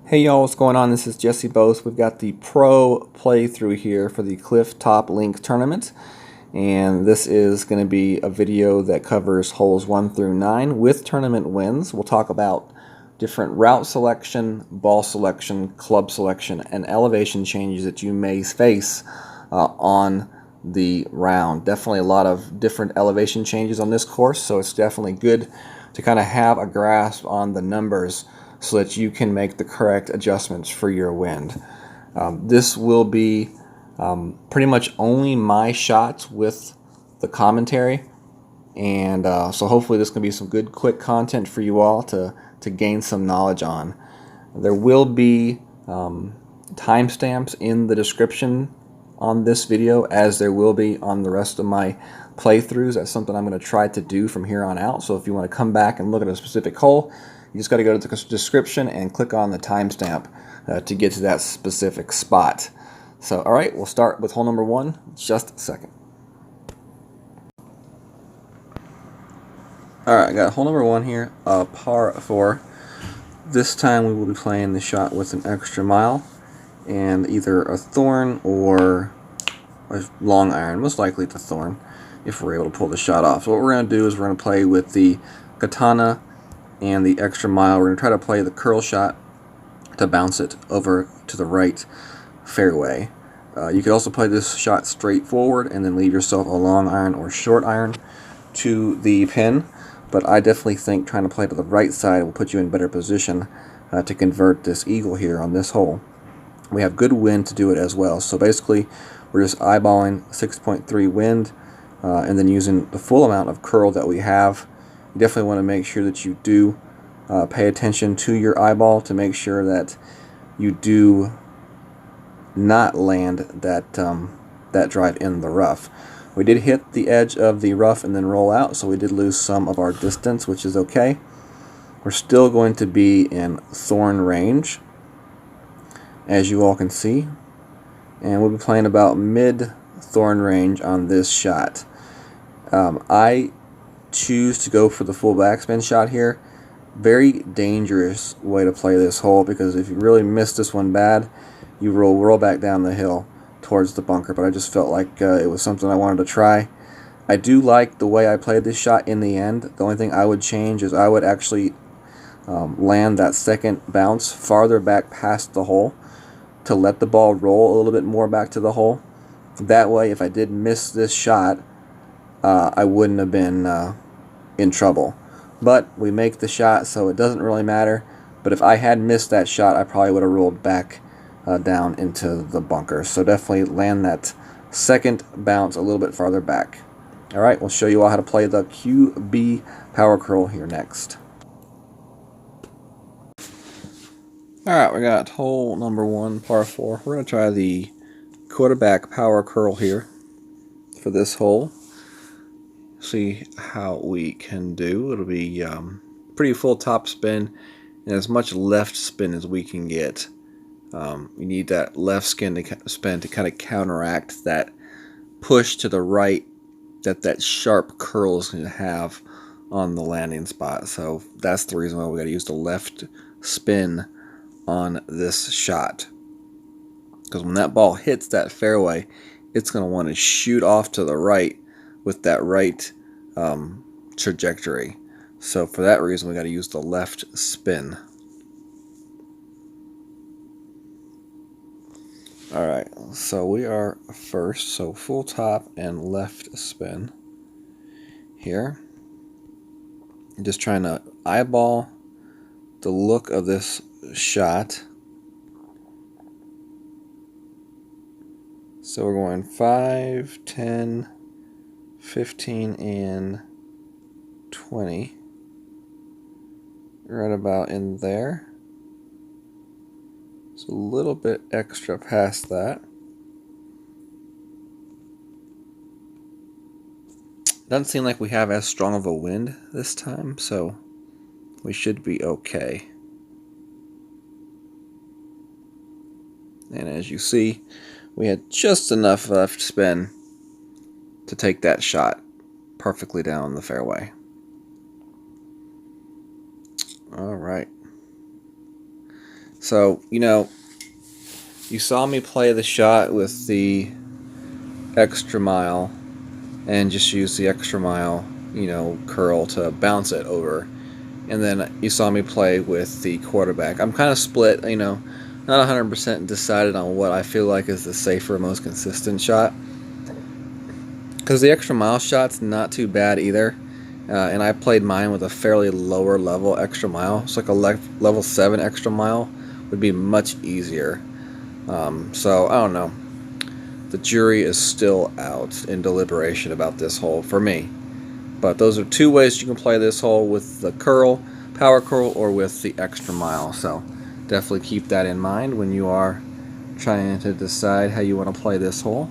Hey y'all, what's going on? This is Jesse Bose. We've got the pro playthrough here for the Clifftop Links Tournament, and this is going to be a video that covers holes 1 through 9 with tournament wins. We'll talk about different route selection, ball selection, club selection, and elevation changes that you may face on the round. Definitely a lot of different elevation changes on this course, so it's definitely good to kind of have a grasp on the numbers so that you can make the correct adjustments for your wind. This will be pretty much only my shots with the commentary, and so hopefully this can be some good quick content for you all to gain some knowledge on. There will be timestamps in the description on this video, as there will be on the rest of my playthroughs. That's something I'm going to try to do from here on out. So if you want to come back and look at a specific hole, you just got to go to the description and click on the timestamp to get to that specific spot. So, all right, we'll start with hole number 1 in just a second. All right, I got hole number 1 here, par 4. This time we will be playing the shot with an extra mile and either a Thorn or a long iron, most likely the Thorn, if we're able to pull the shot off. So what we're going to do is we're going to play with the katana and the extra mile. We're going to try to play the curl shot to bounce it over to the right fairway. You could also play this shot straight forward and then leave yourself a long iron or short iron to the pin, but I definitely think trying to play to the right side will put you in better position to convert this eagle here on this hole. We have good wind to do it as well, so basically we're just eyeballing 6.3 wind and then using the full amount of curl that we have. You definitely want to make sure that you do pay attention to your eyeball to make sure that you do not land that drive in the rough. We did hit the edge of the rough and then roll out, so we did lose some of our distance, which is okay. We're still going to be in Thorn range, as you all can see, and we'll be playing about mid-Thorn range on this shot. I choose to go for the full backspin shot here. Very dangerous way to play this hole, because if you really miss this one bad, you roll back down the hill towards the bunker, but I just felt like it was something I wanted to try. I do like the way I played this shot in the end. The only thing I would change is I would actually land that second bounce farther back past the hole to let the ball roll a little bit more back to the hole. That way, if I did miss this shot, I wouldn't have been in trouble. But we make the shot, so it doesn't really matter. But if I had missed that shot, I probably would have rolled back down into the bunker. So definitely land that second bounce a little bit farther back. Alright, we'll show you all how to play the QB power curl here next. Alright, we got hole number 1, par 4. We're going to try the quarterback power curl here for this hole. See how we can do. It'll be pretty full top spin and as much left spin as we can get. We need that left spin to kind of counteract that push to the right that sharp curl is going to have on the landing spot. So that's the reason why we got to use the left spin on this shot, because when that ball hits that fairway, it's going to want to shoot off to the right with that right trajectory. So for that reason, we got to use the left spin. Alright, so we are first, so full top and left spin here. Just trying to eyeball the look of this shot. So we're going 5, 10, 15, and 20. Right about in there. It's a little bit extra past that. Doesn't seem like we have as strong of a wind this time, so we should be okay. And as you see, we had just enough left spin to take that shot perfectly down the fairway. Alright. So, you saw me play the shot with the extra mile and just use the extra mile, curl to bounce it over. And then you saw me play with the quarterback. I'm kind of split, not 100% decided on what I feel like is the safer, most consistent shot. Because the extra mile shot's not too bad either. And I played mine with a fairly lower level extra mile. It's like a level 7 extra mile would be much easier. So, I don't know. The jury is still out in deliberation about this hole for me. But those are two ways you can play this hole, with the curl, power curl, or with the extra mile. So definitely keep that in mind when you are trying to decide how you want to play this hole.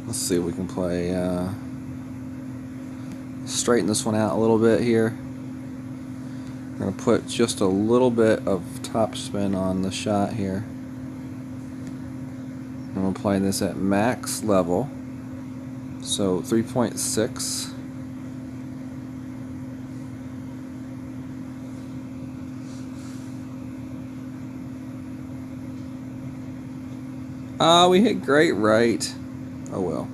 Let's see if we can play, straighten this one out a little bit here. I'm going to put just a little bit of topspin on the shot here. And we're playing this at max level, so 3.6. We hit great right. Oh well.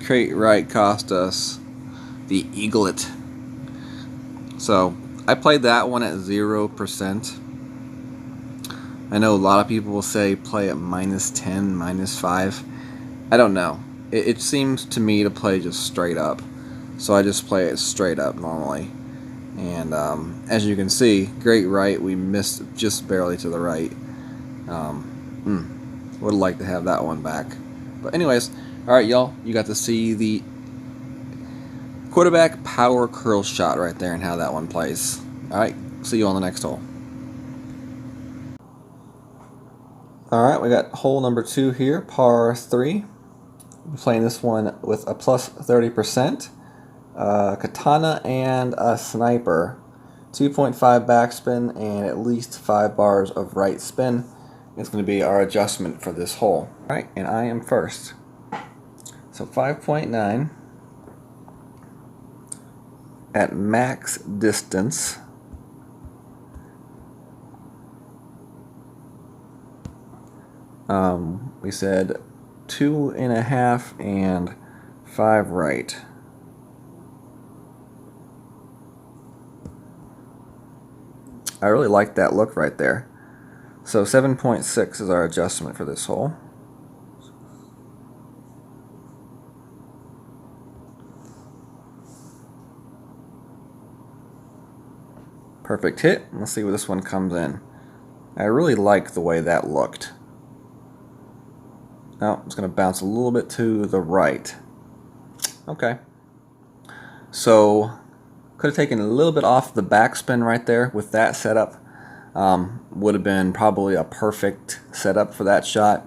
Great right cost us the eaglet. So I played that one at 0%. I know a lot of people will say play at -10, -5. I don't know. It seems to me to play just straight up. So I just play it straight up normally. And as you can see, great right, we missed just barely to the right. Would like to have that one back. But anyways, alright y'all, you got to see the quarterback power curl shot right there and how that one plays. Alright, see you on the next hole. Alright, we got hole number 2 here, par 3. We're playing this one with a plus 30%, katana and a sniper, 2.5 backspin, and at least 5 bars of right spin. It's going to be our adjustment for this hole. Alright, and I am first. So 5.9 at max distance. We said 2.5 and 5 right. I really like that look right there. So 7.6 is our adjustment for this hole. Perfect hit. Let's see where this one comes in. I really like the way that looked. Now, it's going to bounce a little bit to the right. Okay. So, could have taken a little bit off the backspin right there with that setup. Would have been probably a perfect setup for that shot.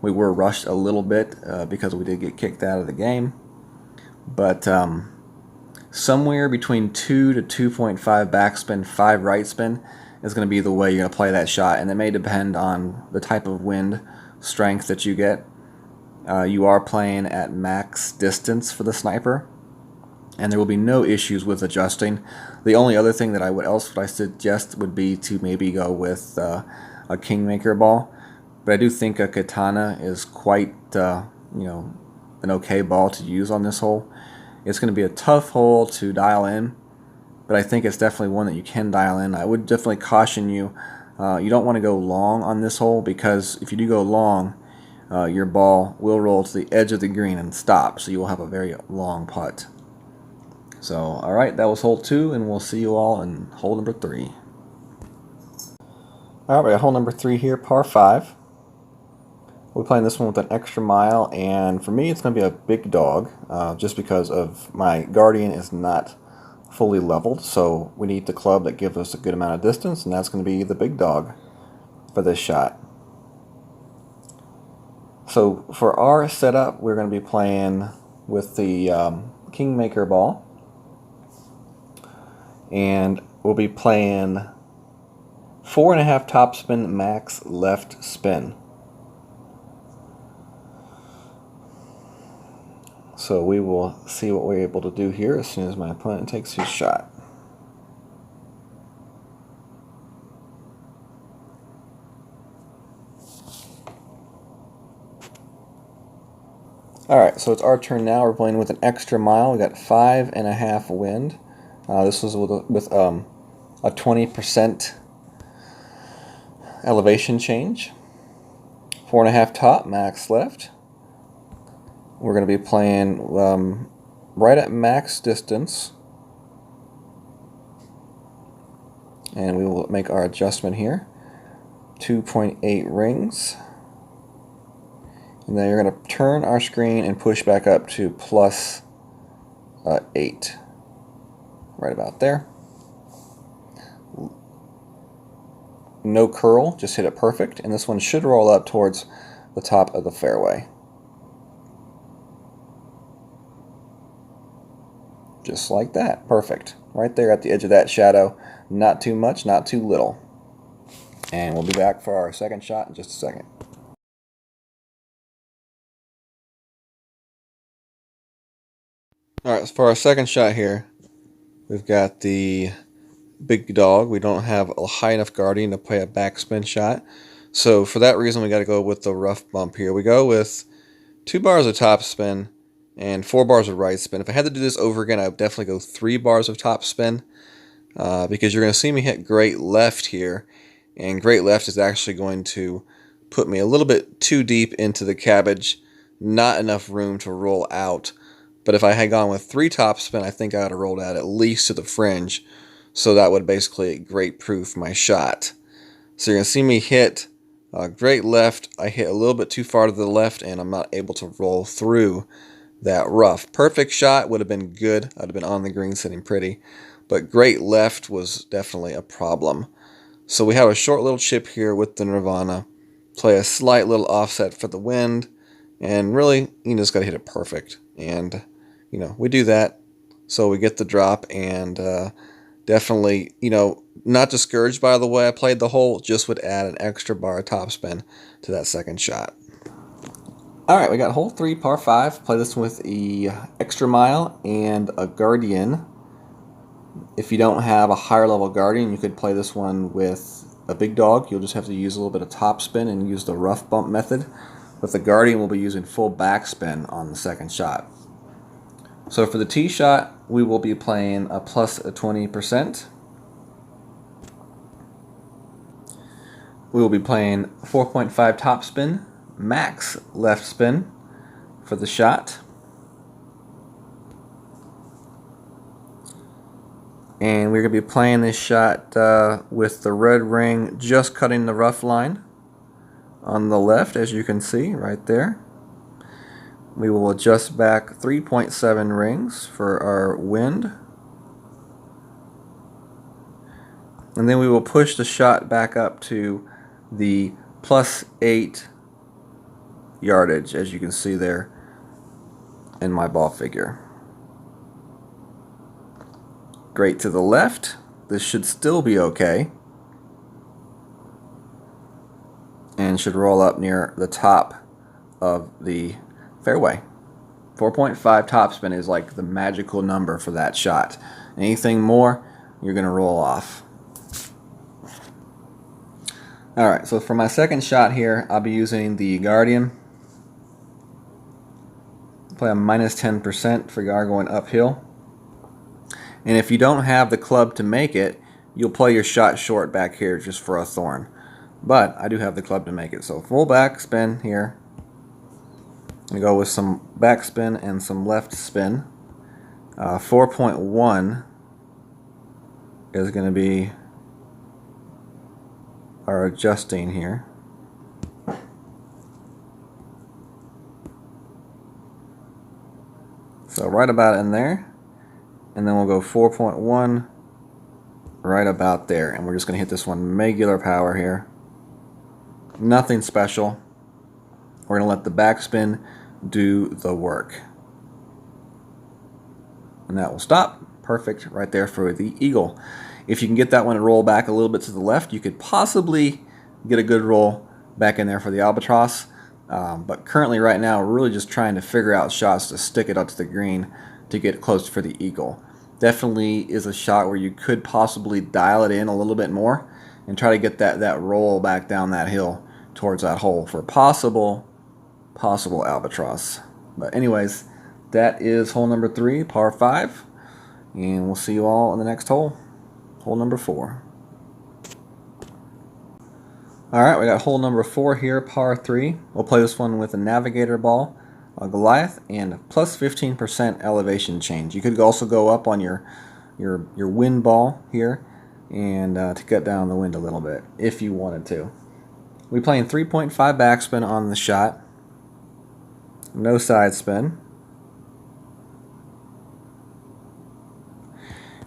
We were rushed a little bit because we did get kicked out of the game. But somewhere between 2 to 2.5 backspin, 5 right spin is going to be the way you're going to play that shot. And it may depend on the type of wind strength that you get. You are playing at max distance for the sniper, and there will be no issues with adjusting. The only other thing that I suggest would be to maybe go with a Kingmaker ball, but I do think a katana is quite an okay ball to use on this hole. It's going to be a tough hole to dial in, but I think it's definitely one that you can dial in. I would definitely caution you. You don't want to go long on this hole, because if you do go long, your ball will roll to the edge of the green and stop, so you will have a very long putt. So, alright, that was hole 2, and we'll see you all in hole number 3. Alright, we got hole number 3 here, par 5. We're playing this one with an extra mile, and for me it's going to be a big dog, just because of my Guardian is not fully leveled, so we need the club that gives us a good amount of distance, and that's going to be the big dog for this shot. So for our setup, we're going to be playing with the Kingmaker ball, and we'll be playing 4.5 topspin, max left spin. So we will see what we're able to do here as soon as my opponent takes his shot. Alright, so it's our turn now. We're playing with an extra mile. We got 5.5 wind. This was with a 20% elevation change. 4.5 top, max left. We're going to be playing right at max distance. And we will make our adjustment here. 2.8 rings. And then you're going to turn our screen and push back up to plus 8. Right about there. No curl, just hit it perfect. And this one should roll up towards the top of the fairway. Just like that. Perfect. Right there at the edge of that shadow. Not too much, not too little. And we'll be back for our second shot in just a second. Alright, so for our second shot here, we've got the big dog. We don't have a high enough guardian to play a backspin shot. So for that reason, we got to go with the rough bump here. We go with 2 bars of top spin and 4 bars of right spin. If I had to do this over again, I would definitely go 3 bars of top spin because you're going to see me hit great left here. And great left is actually going to put me a little bit too deep into the cabbage. Not enough room to roll out. But if I had gone with 3 top spin, I think I would have rolled out at least to the fringe. So that would basically great proof my shot. So you're going to see me hit great left. I hit a little bit too far to the left, and I'm not able to roll through that rough. Perfect shot would have been good. I'd have been on the green sitting pretty. But great left was definitely a problem. So we have a short little chip here with the Nirvana. Play a slight little offset for the wind. And really, you just got to hit it perfect. And, you know, we do that. So we get the drop and definitely, you know, not discouraged by the way I played the hole. Just would add an extra bar of topspin to that second shot. Alright, we got hole 3, par 5. Play this with a extra mile and a guardian. If you don't have a higher level guardian, you could play this one with a big dog. You'll just have to use a little bit of topspin and use the rough bump method. With the guardian, we'll be using full backspin on the second shot. So for the tee shot, we will be playing a plus 20%. We will be playing 4.5 topspin, max left spin for the shot. And we're going to be playing this shot with the red ring just cutting the rough line on the left, as you can see right there. We will adjust back 3.7 rings for our wind. And then we will push the shot back up to the plus 8 yardage, as you can see there in my ball figure. Great to the left. This should still be okay. And should roll up near the top of the fairway. 4.5 topspin is like the magical number for that shot. Anything more, you're going to roll off. Alright, so for my second shot here, I'll be using the Guardian. Play a minus 10% for Gar going uphill. And if you don't have the club to make it, you'll play your shot short back here just for a Thorn. But I do have the club to make it. So full backspin here. I'm going to go with some backspin and some left spin. 4.1 is going to be our adjusting here. So right about in there. And then we'll go 4.1 right about there. And we're just going to hit this one regular power here. Nothing special. We're going to let the backspin do the work. And that will stop. Perfect right there for the eagle. If you can get that one to roll back a little bit to the left, you could possibly get a good roll back in there for the albatross. But currently right now we're really just trying to figure out shots to stick it up to the green to get close for the eagle. Definitely is a shot where you could possibly dial it in a little bit more and try to get that roll back down that hill towards that hole for possible albatross. But anyways, that is hole number 3, par 5, and we'll see you all in the next hole, hole number 4. Alright, we got hole number 4 here, par 3. We'll play this one with a navigator ball, a Goliath, and plus 15% elevation change. You could also go up on your wind ball here and to cut down the wind a little bit if you wanted to. We're playing 3.5 backspin on the shot, no side spin.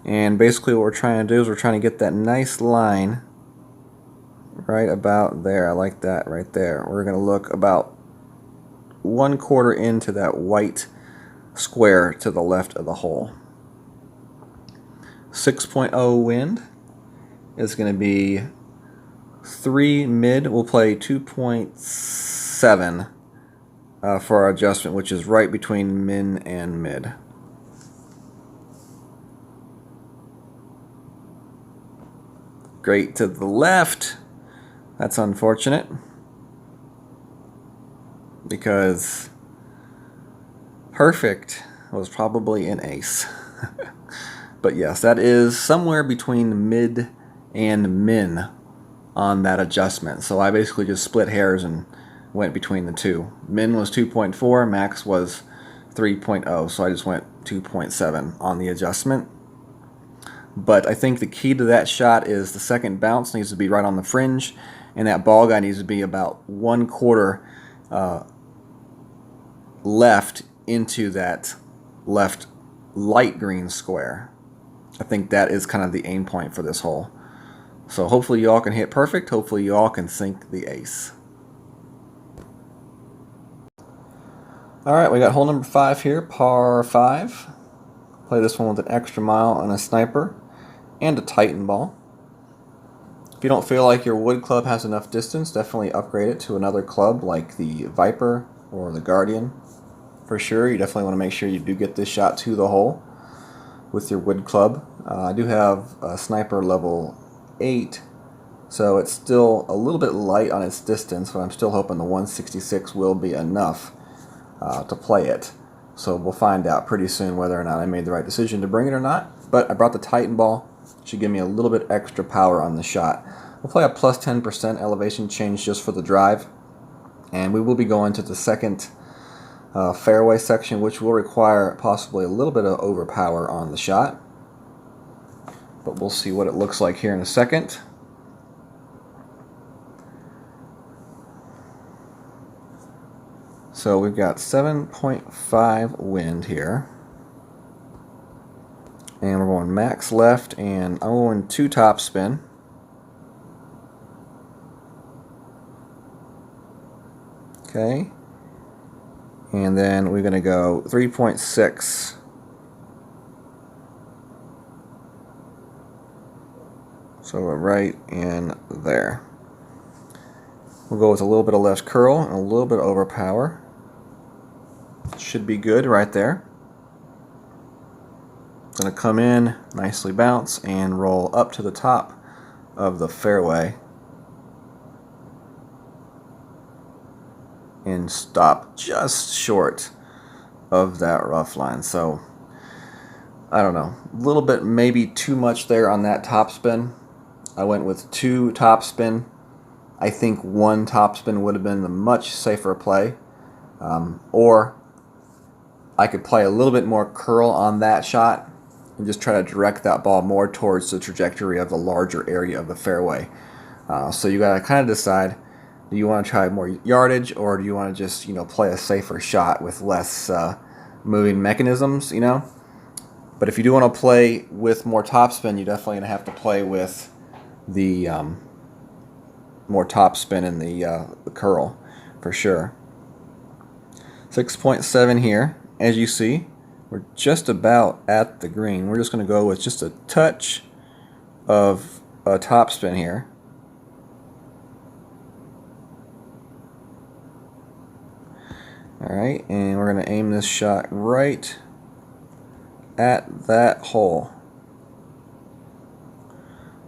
And basically what we're trying to do is we're trying to get that nice line right about there. I like that right there. We're going to look about 1/4 into that white square to the left of the hole. 6.0 wind is going to be 3 mid. We'll play 2.7 for our adjustment, which is right between min and mid. Great to the left. That's unfortunate because perfect was probably an ace. But yes, that is somewhere between mid and min on that adjustment. So I basically just split hairs and went between the two. Min was 2.4, max was 3.0, so I just went 2.7 on the adjustment. But I think the key to that shot is the second bounce needs to be right on the fringe, and that ball guy needs to be about 1/4 left into that left light green square. I think that is kind of the aim point for this hole. So hopefully you all can hit perfect. Hopefully you all can sink the ace. Alright, we got hole number 5 here, par 5. Play this one with an extra mile and a sniper and a Titan ball. If you don't feel like your wood club has enough distance, definitely upgrade it to another club like the Viper or the Guardian. For sure, you definitely want to make sure you do get this shot to the hole with your wood club. I do have a sniper level 8, so it's still a little bit light on its distance, but I'm still hoping the 166 will be enough to play it. So we'll find out pretty soon whether or not I made the right decision to bring it or not. But I brought the Titan ball. Should give me a little bit extra power on the shot. We'll play a plus 10% elevation change just for the drive. And we will be going to the second fairway section, which will require possibly a little bit of overpower on the shot. But we'll see what it looks like here in a second. So we've got 7.5 wind here. And we're going max left, and I'm going 2 top spin. Okay. And then we're going to go 3.6. So we're right in there. We'll go with a little bit of left curl and a little bit of overpower. Should be good right there. Going to come in, nicely bounce, and roll up to the top of the fairway and stop just short of that rough line. So I don't know, a little bit maybe too much there on that top spin. I went with 2 top spin. I think 1 top spin would have been the much safer play, or I could play a little bit more curl on that shot and just try to direct that ball more towards the trajectory of the larger area of the fairway. So you got to kind of decide, do you want to try more yardage, or do you want to just, play a safer shot with less moving mechanisms, But if you do want to play with more topspin, you're definitely going to have to play with the more topspin and the curl for sure. 6.7 here. As you see, we're just about at the green. We're just going to go with just a touch of a topspin here. Alright, and we're going to aim this shot right at that hole.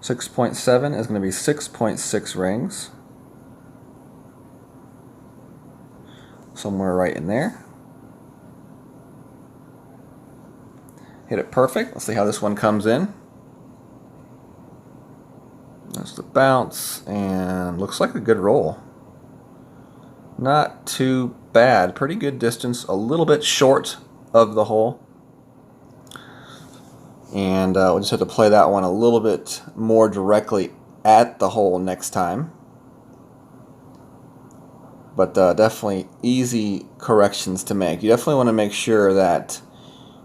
6.7 is going to be 6.6 rings. Somewhere right in there. Hit it perfect. Let's see how this one comes in. That's the bounce, and looks like a good roll. Not too bad. Pretty good distance. A little bit short of the hole. And we'll just have to play that one a little bit more directly at the hole next time. But definitely easy corrections to make. You definitely want to make sure that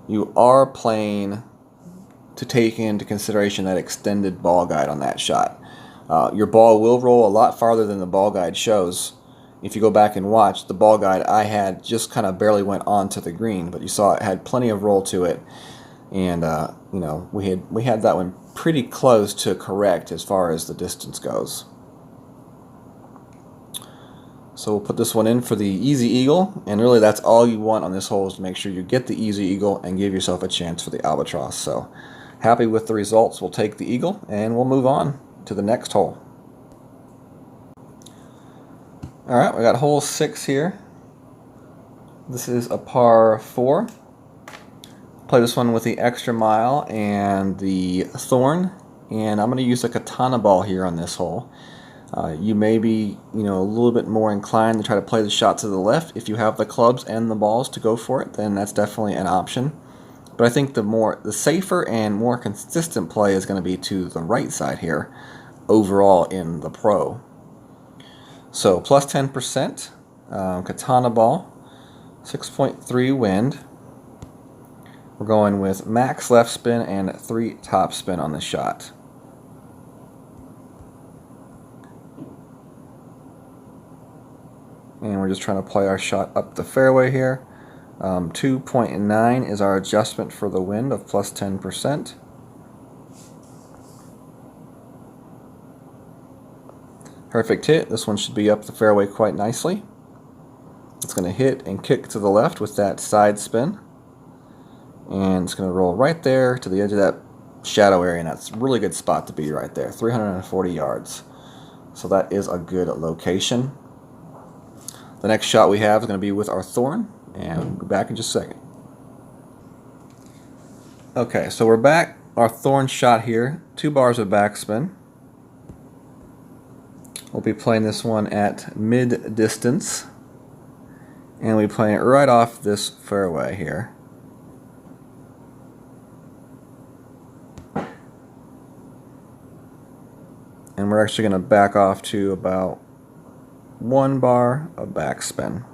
you are playing to take into consideration that extended ball guide on that shot. Your ball will roll a lot farther than the ball guide shows. If you go back and watch, the ball guide I had just kind of barely went onto the green, but you saw it had plenty of roll to it, and you know, we had that one pretty close to correct as far as the distance goes. So we'll put this one in for the easy eagle, and really that's all you want on this hole, is to make sure you get the easy eagle and give yourself a chance for the albatross. So happy with the results. We'll take the eagle and we'll move on to the next hole. Alright, we got hole 6 here. This is a par 4. Play this one with the extra mile and the Thorn, and I'm going to use a katana ball here on this hole. You may be, a little bit more inclined to try to play the shot to the left. If you have the clubs and the balls to go for it, then that's definitely an option. But I think the safer and more consistent play is going to be to the right side here, overall in the pro. So plus 10%, katana ball, 6.3 wind. We're going with max left spin and 3 top spin on the shot. And we're just trying to play our shot up the fairway here. 2.9 is our adjustment for the wind of plus 10%. Perfect hit. This one should be up the fairway quite nicely. It's going to hit and kick to the left with that side spin. And it's going to roll right there to the edge of that shadow area, and that's a really good spot to be right there, 340 yards. So that is a good location. The next shot we have is going to be with our Thorn, and we'll be back in just a second. Okay, so we're back. Our Thorn shot here, 2 bars of backspin. We'll be playing this one at mid-distance, and we'll be playing it right off this fairway here. And we're actually going to back off to about 1 bar of backspin.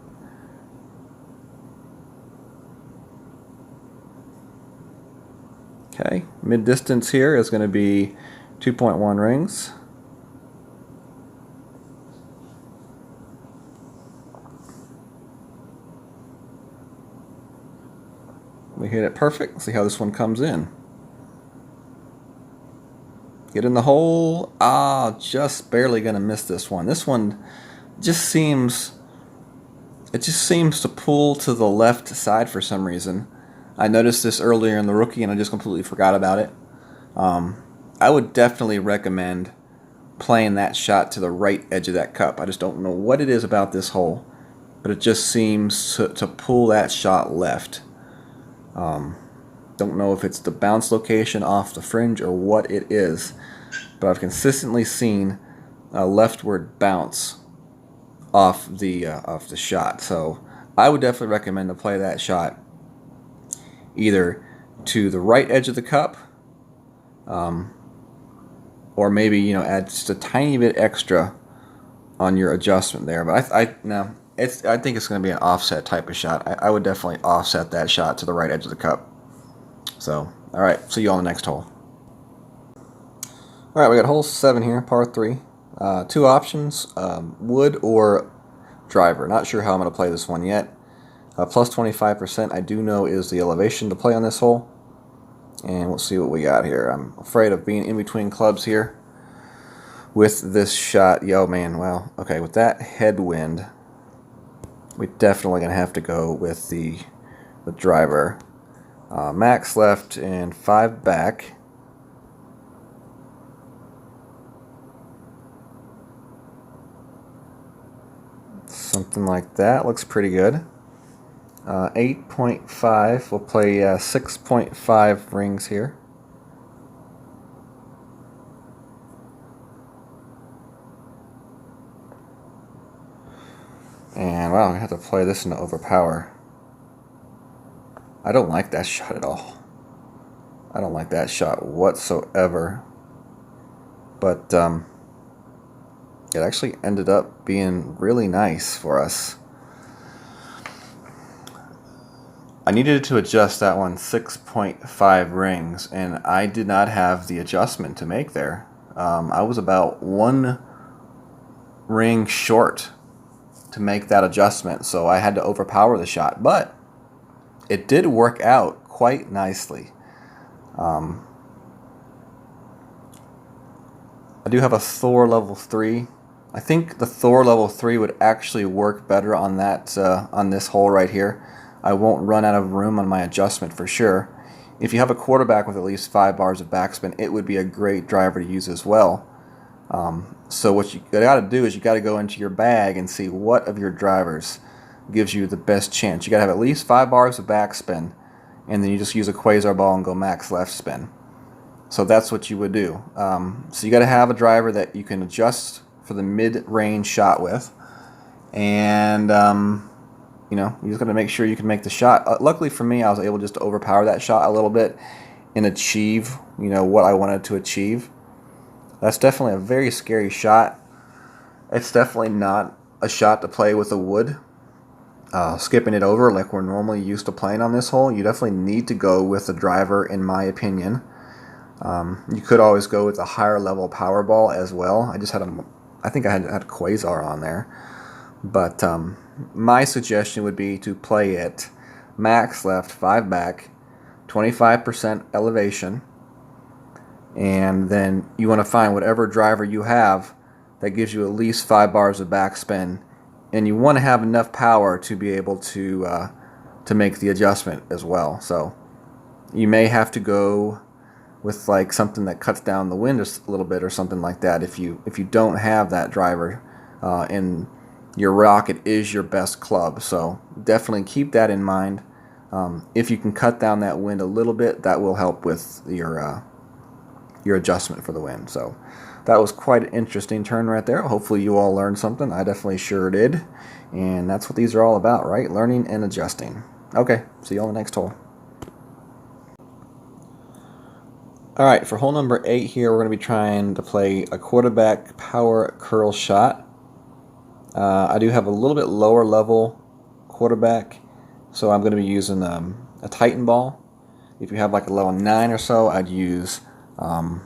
Okay, mid-distance here is going to be 2.1 rings. We hit it perfect. Let's see how this one comes in. Get in the hole. Just barely going to miss this one. This one just seems to pull to the left side for some reason. I noticed this earlier in the rookie and I just completely forgot about it. I would definitely recommend playing that shot to the right edge of that cup. I just don't know what it is about this hole, but it just seems to pull that shot left. Don't know if it's the bounce location off the fringe or what it is, but I've consistently seen a leftward bounce off the shot. So I would definitely recommend to play that shot either to the right edge of the cup, or maybe add just a tiny bit extra on your adjustment there. But I think it's going to be an offset type of shot. I would definitely offset that shot to the right edge of the cup. So, all right, see you on the next hole. All right, we got hole 7 here, par 3. 2 options, wood or driver. Not sure how I'm going to play this one yet. Plus 25% I do know is the elevation to play on this hole. And we'll see what we got here. I'm afraid of being in between clubs here with this shot. Yo, man, wow. Okay, with that headwind, we're definitely going to have to go with the driver. Max left and 5 back. Something like that. Looks pretty good. 8.5. We'll play 6.5 rings here. And wow, I have to play this into overpower. I don't like that shot at all. I don't like that shot whatsoever. But it actually ended up being really nice for us. I needed to adjust that one 6.5 rings, and I did not have the adjustment to make there. I was about 1 ring short to make that adjustment, so I had to overpower the shot, but it did work out quite nicely. I do have a Thor level 3. I think the Thor level 3 would actually work better on that on this hole right here. I won't run out of room on my adjustment for sure. If you have a quarterback with at least 5 bars of backspin, it would be a great driver to use as well. So what you got to do is you got to go into your bag and see what of your drivers gives you the best chance. You got to have at least 5 bars of backspin, and then you just use a quasar ball and go max left spin. So that's what you would do. So you got to have a driver that you can adjust for the mid-range shot with, and you know, you just got to make sure you can make the shot. Luckily for me, I was able just to overpower that shot a little bit and achieve, you know, what I wanted to achieve. That's definitely a very scary shot. It's definitely not a shot to play with a wood. Skipping it over like we're normally used to playing on this hole, you definitely need to go with the driver, in my opinion. You could always go with a higher level power ball as well. I think I had a quasar on there. But my suggestion would be to play it max left, 5 back, 25% elevation. And then you want to find whatever driver you have that gives you at least 5 bars of backspin, and you want to have enough power to be able to make the adjustment as well. So you may have to go with like something that cuts down the wind a little bit or something like that if you don't have that driver, and your rocket is your best club. So definitely keep that in mind. If you can cut down that wind a little bit, that will help with your adjustment for the wind. So that was quite an interesting turn right there. Hopefully you all learned something. I definitely sure did. And that's what these are all about, right? Learning and adjusting. Okay, see you on the next hole. Alright, for hole number 8 here, we're going to be trying to play a quarterback power curl shot. I do have a little bit lower level quarterback, so I'm going to be using a Titan ball. If you have like a level 9 or so, I'd use a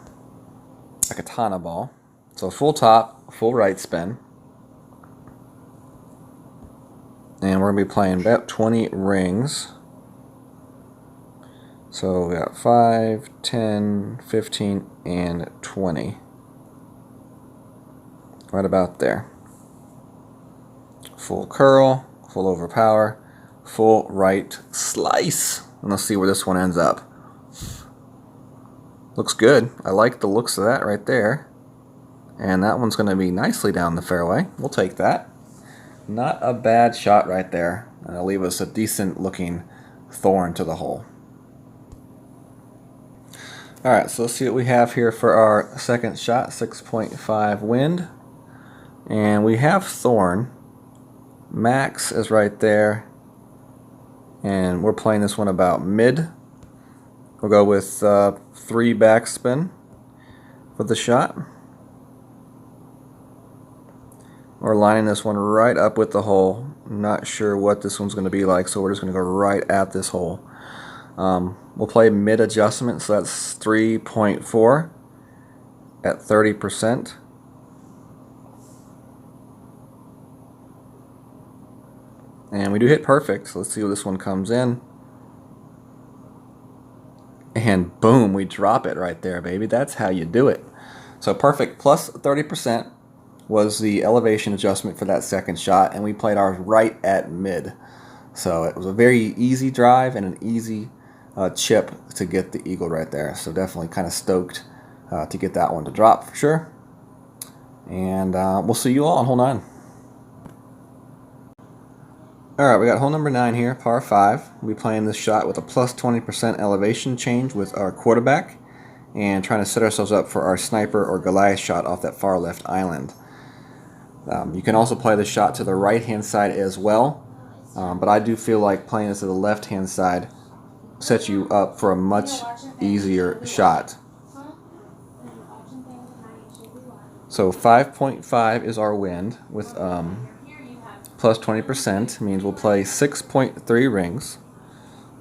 katana ball. So full top, full right spin. And we're going to be playing about 20 rings. So we got 5, 10, 15, and 20. Right about there. Full curl, full overpower, full right slice. And let's see where this one ends up. Looks good. I like the looks of that right there. And that one's going to be nicely down the fairway. We'll take that. Not a bad shot right there. And it'll leave us a decent looking Thorn to the hole. Alright, so let's see what we have here for our second shot. 6.5 wind. And we have Thorn. Max is right there. And we're playing this one about mid. We'll go with 3 backspin for the shot. We're lining this one right up with the hole. Not sure what this one's going to be like, so we're just going to go right at this hole. We'll play mid adjustment, so that's 3.4 at 30%. And we do hit perfect, so let's see what this one comes in. And boom, we drop it right there, baby. That's how you do it. So perfect plus 30%. was the elevation adjustment for that second shot, and we played ours right at mid. So it was a very easy drive and an easy chip to get the eagle right there. So definitely kind of stoked to get that one to drop for sure. And we'll see you all on hole 9. Alright, we got hole number 9 here, par 5. We'll be playing this shot with a plus 20% elevation change with our quarterback and trying to set ourselves up for our sniper or Goliath shot off that far left island. You can also play the shot to the right hand side as well, but I do feel like playing this to the left hand side sets you up for a much easier shot. So 5.5 is our wind with plus 20%, means we'll play 6.3 rings.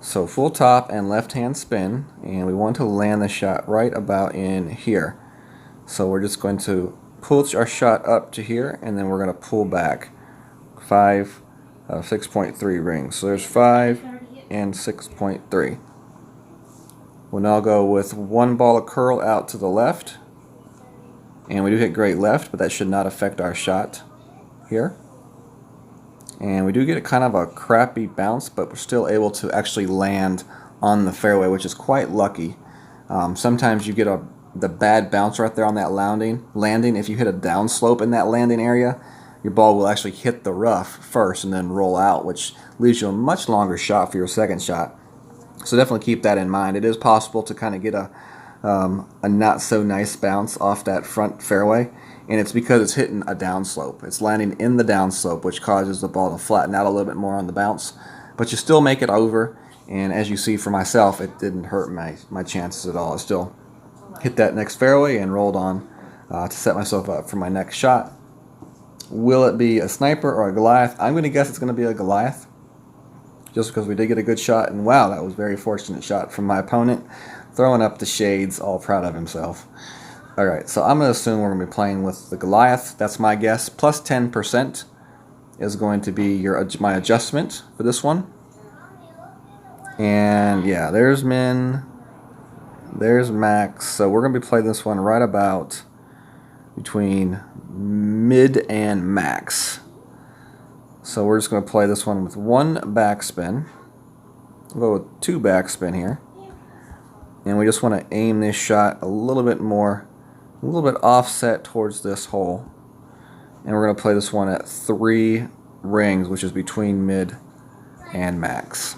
So full top and left hand spin, and we want to land the shot right about in here. So we're just going to pull our shot up to here, and then we're going to pull back 6.3 rings. So there's 5 and 6.3. We'll now go with one ball of curl out to the left, and we do hit great left, but that should not affect our shot here. And we do get a kind of a crappy bounce, but we're still able to actually land on the fairway, which is quite lucky. Sometimes you get the bad bounce right there on that landing. If you hit a downslope in that landing area, your ball will actually hit the rough first and then roll out, which leaves you a much longer shot for your second shot. So definitely keep that in mind. It is possible to kind of get a not so nice bounce off that front fairway, and it's because it's hitting a downslope. It's landing in the downslope, which causes the ball to flatten out a little bit more on the bounce, but you still make it over, and as you see for myself, it didn't hurt my chances at all. I still hit that next fairway and rolled on to set myself up for my next shot. Will it be a sniper or a Goliath? I'm going to guess it's going to be a Goliath, just because we did get a good shot, and wow, that was a very fortunate shot from my opponent, throwing up the shades, all proud of himself. Alright, so I'm going to assume we're going to be playing with the Goliath. That's my guess. Plus 10% is going to be my adjustment for this one. And yeah, there's min, there's max. So we're going to be playing this one right about between mid and max. So we're just going to play this one with one backspin. We'll go with two backspin here. And we just want to aim this shot a little bit more, a little bit offset towards this hole. And we're going to play this one at 3 rings, which is between mid and max.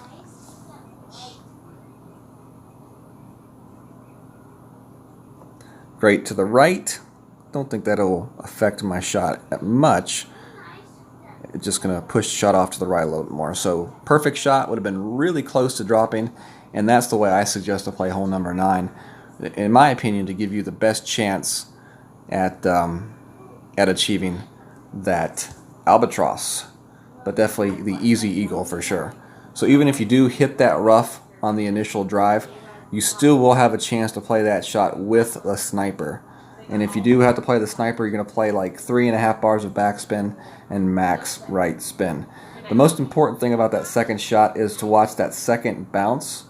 Great to the right. Don't think that'll affect my shot that much. It's just going to push the shot off to the right a little bit more. So perfect shot, would have been really close to dropping. And that's the way I suggest to play hole number 9, in my opinion, to give you the best chance at achieving that albatross, but definitely the easy eagle for sure. So even if you do hit that rough on the initial drive, you still will have a chance to play that shot with a sniper. And if you do have to play the sniper, you're going to play like 3.5 bars of backspin and max right spin. The most important thing about that second shot is to watch that second bounce.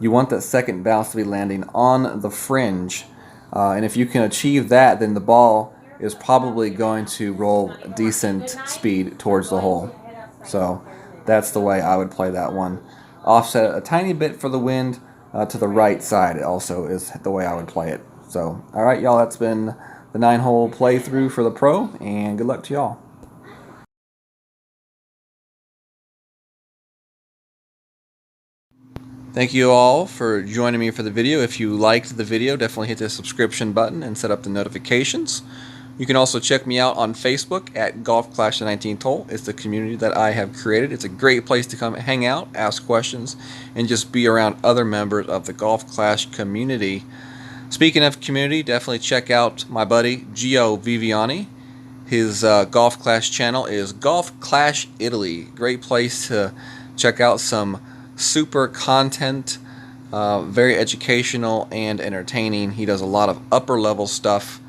You want that second bounce to be landing on the fringe, and if you can achieve that, then the ball is probably going to roll decent speed towards the hole. So that's the way I would play that one. Offset a tiny bit for the wind to the right side also is the way I would play it. So alright y'all, that's been the 9-hole playthrough for the pro, and good luck to y'all. Thank you all for joining me for the video. If you liked the video, definitely hit the subscription button and set up the notifications. You can also check me out on Facebook at Golf Clash the 19th Hole. It's the community that I have created. It's a great place to come hang out, ask questions, and just be around other members of the Golf Clash community. Speaking of community, definitely check out my buddy Gio Viviani. His Golf Clash channel is Golf Clash Italy. Great place to check out some super content, very educational and entertaining. He does a lot of upper level stuff,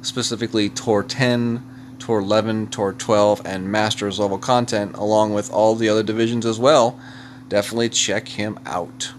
specifically Tour 10, Tour 11, Tour 12, and Masters level content, along with all the other divisions as well. Definitely check him out.